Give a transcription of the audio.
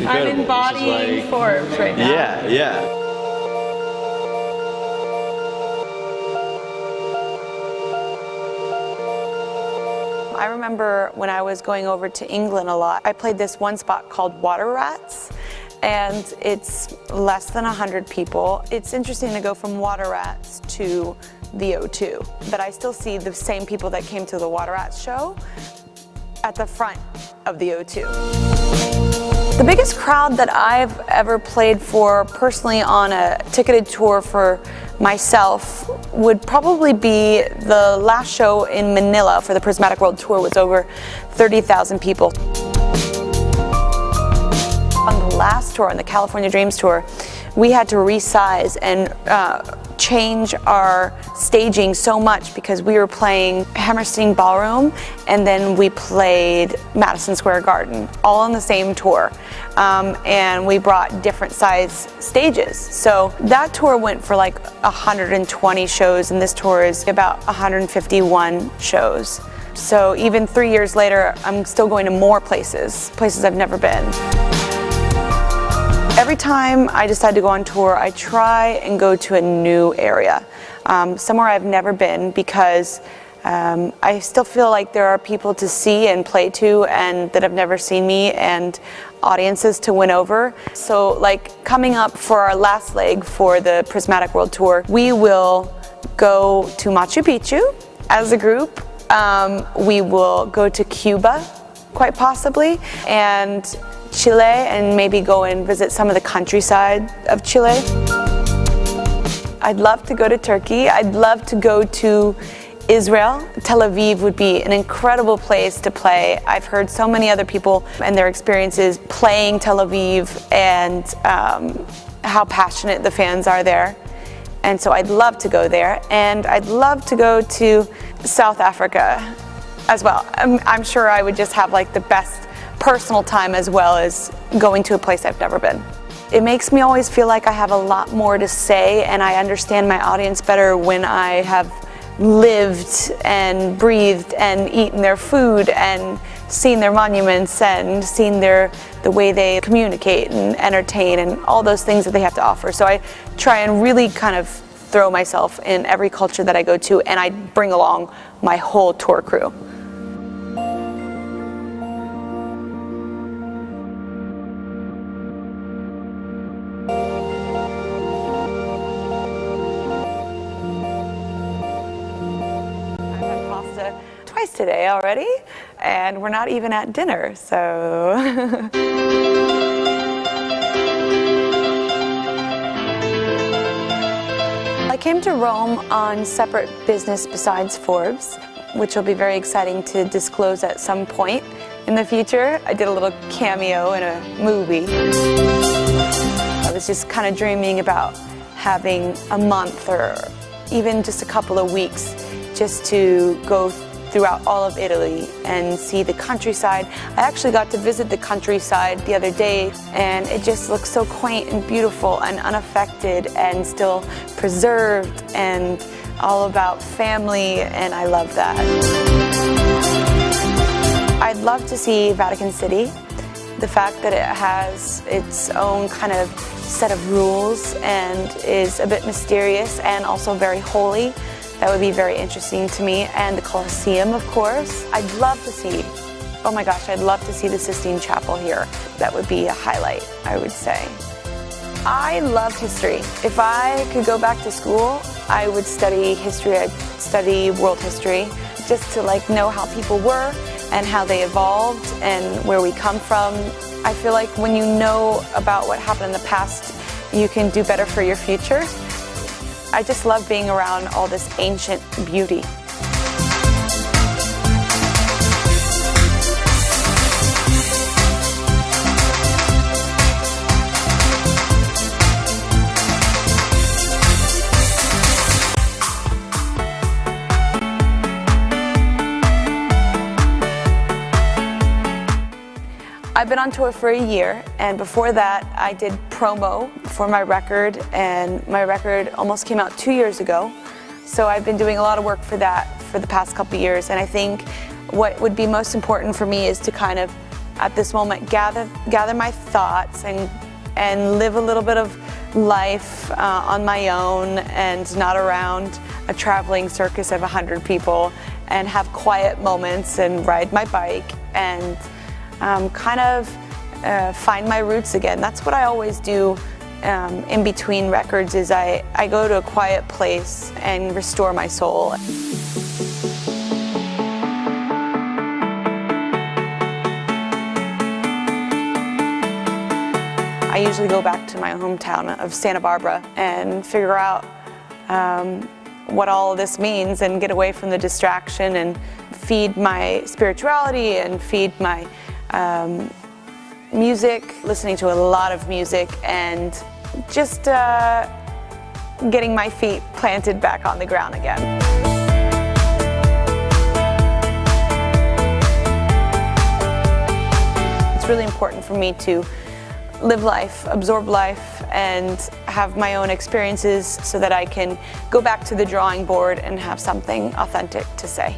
incredible. I'm embodying Forbes right now. Yeah, yeah. I remember when I was going over to England a lot, I played this one spot called Water Rats, and it's less than 100 people. It's interesting to go from Water Rats to the O2, but I still see the same people that came to the Water Rats show at the front of the O2. The biggest crowd that I've ever played for personally on a ticketed tour for myself would probably be the last show in Manila for the Prismatic World Tour. Was over 30,000 people. On the last tour, on the California Dreams Tour, we had to resize and change our staging so much because we were playing Hammerstein Ballroom and then we played Madison Square Garden, all on the same tour. And we brought different size stages. So that tour went for like 120 shows, and this tour is about 151 shows. So even 3 years later, I'm still going to more places I've never been. Every time I decide to go on tour, I try and go to a new area, somewhere I've never been, because I still feel like there are people to see and play to and that have never seen me, and audiences to win over. So like coming up for our last leg for the Prismatic World Tour, we will go to Machu Picchu as a group. We will go to Cuba, quite possibly, and Chile, and maybe go and visit some of the countryside of Chile. I'd love to go to Turkey. I'd love to go to Israel. Tel Aviv would be an incredible place to play. I've heard so many other people and their experiences playing Tel Aviv and how passionate the fans are there. And so I'd love to go there. And I'd love to go to South Africa as well. I'm sure I would just have like the best personal time as well as going to a place I've never been. It makes me always feel like I have a lot more to say, and I understand my audience better when I have lived and breathed and eaten their food and seen their monuments and seen the way they communicate and entertain and all those things that they have to offer. So I try and really kind of throw myself in every culture that I go to, and I bring along my whole tour crew. Twice today already, and we're not even at dinner, so. I came to Rome on separate business besides Forbes, which will be very exciting to disclose at some point in the future. I did a little cameo in a movie. I was just kind of dreaming about having a month or even just a couple of weeks just to go throughout all of Italy and see the countryside. I actually got to visit the countryside the other day, and it just looks so quaint and beautiful and unaffected and still preserved and all about family, and I love that. I'd love to see Vatican City. The fact that it has its own kind of set of rules and is a bit mysterious and also very holy. That would be very interesting to me. And the Colosseum, of course. I'd love to see, oh my gosh, I'd love to see the Sistine Chapel here. That would be a highlight, I would say. I love history. If I could go back to school, I would study history. I'd study world history just to like know how people were and how they evolved and where we come from. I feel like when you know about what happened in the past, you can do better for your future. I just love being around all this ancient beauty. I've been on tour for a year, and before that I did promo for my record, and my record almost came out 2 years ago. So I've been doing a lot of work for that for the past couple of years, and I think what would be most important for me is to kind of at this moment gather my thoughts and live a little bit of life on my own and not around a traveling circus of 100 people, and have quiet moments and ride my bike and kind of find my roots again. That's what I always do in between records, is I go to a quiet place and restore my soul. I usually go back to my hometown of Santa Barbara and figure out what all of this means and get away from the distraction and feed my spirituality and feed my music, listening to a lot of music, and just getting my feet planted back on the ground again. It's really important for me to live life, absorb life, and have my own experiences so that I can go back to the drawing board and have something authentic to say.